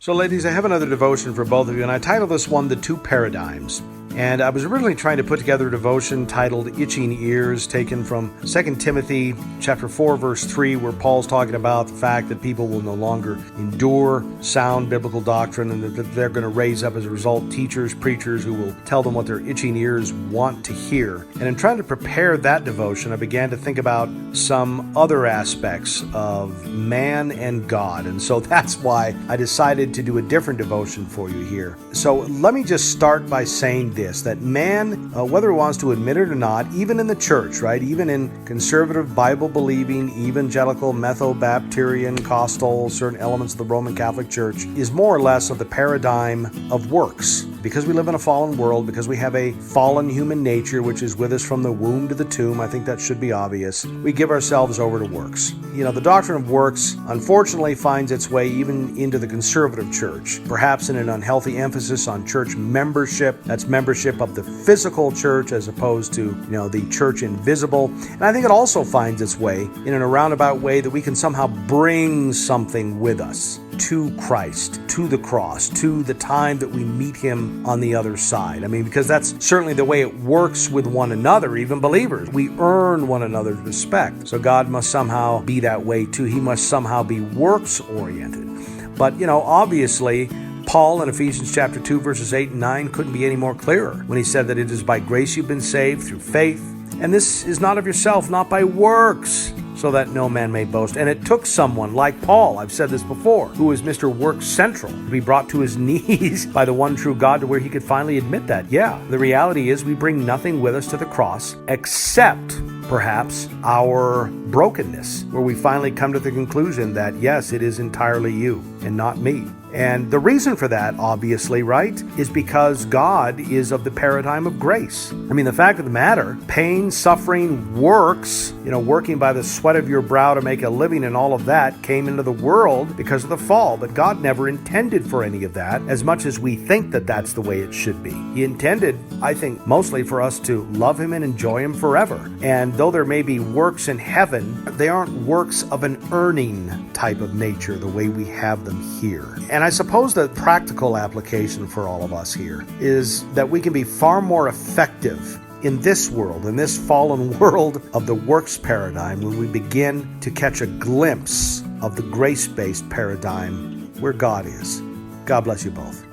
So ladies, I have another devotion for both of you, and I titled this one, The Two Paradigms. And I was originally trying to put together a devotion titled Itching Ears, taken from 2 Timothy chapter 4, verse 3, where Paul's talking about the fact that people will no longer endure sound biblical doctrine and that they're going to raise up as a result teachers, preachers who will tell them what their itching ears want to hear. And in trying to prepare that devotion, I began to think about some other aspects of man and God. And so that's why I decided to do a different devotion for you here. So let me just start by saying this, that man, whether he wants to admit it or not, even in the church, right, even in conservative, Bible-believing, evangelical, Metho-Baptist, Costal, certain elements of the Roman Catholic Church, is more or less of the paradigm of works. Because we live in a fallen world, because we have a fallen human nature which is with us from the womb to the tomb, I think that should be obvious, we give ourselves over to works. You know, the doctrine of works, unfortunately, finds its way even into the conservative church, perhaps in an unhealthy emphasis on church membership. That's membership of the physical church as opposed to, the church invisible. And I think it also finds its way in a roundabout way that we can somehow bring something with us to Christ, to the cross, to the time that we meet Him on the other side. I mean, because that's certainly the way it works with one another, even believers. We earn one another's respect. So God must somehow be that way too. He must somehow be works-oriented. But, obviously, Paul in Ephesians chapter 2, verses 8 and 9 couldn't be any more clearer when he said that it is by grace you've been saved through faith. And this is not of yourself, not by works, so that no man may boast. And it took someone like Paul, I've said this before, who was Mr. Work Central, to be brought to his knees by the one true God to where he could finally admit that. Yeah, the reality is we bring nothing with us to the cross except perhaps our brokenness, where we finally come to the conclusion that, yes, it is entirely you and not me. And the reason for that, obviously, right, is because God is of the paradigm of grace. I mean, the fact of the matter, pain, suffering, works, working by the sweat of your brow to make a living and all of that came into the world because of the fall. But God never intended for any of that, as much as we think that that's the way it should be. He intended, I think, mostly for us to love Him and enjoy Him forever. And though there may be works in heaven, they aren't works of an earning type of nature the way we have them here. And I suppose the practical application for all of us here is that we can be far more effective in this world, in this fallen world of the works paradigm, when we begin to catch a glimpse of the grace-based paradigm where God is. God bless you both.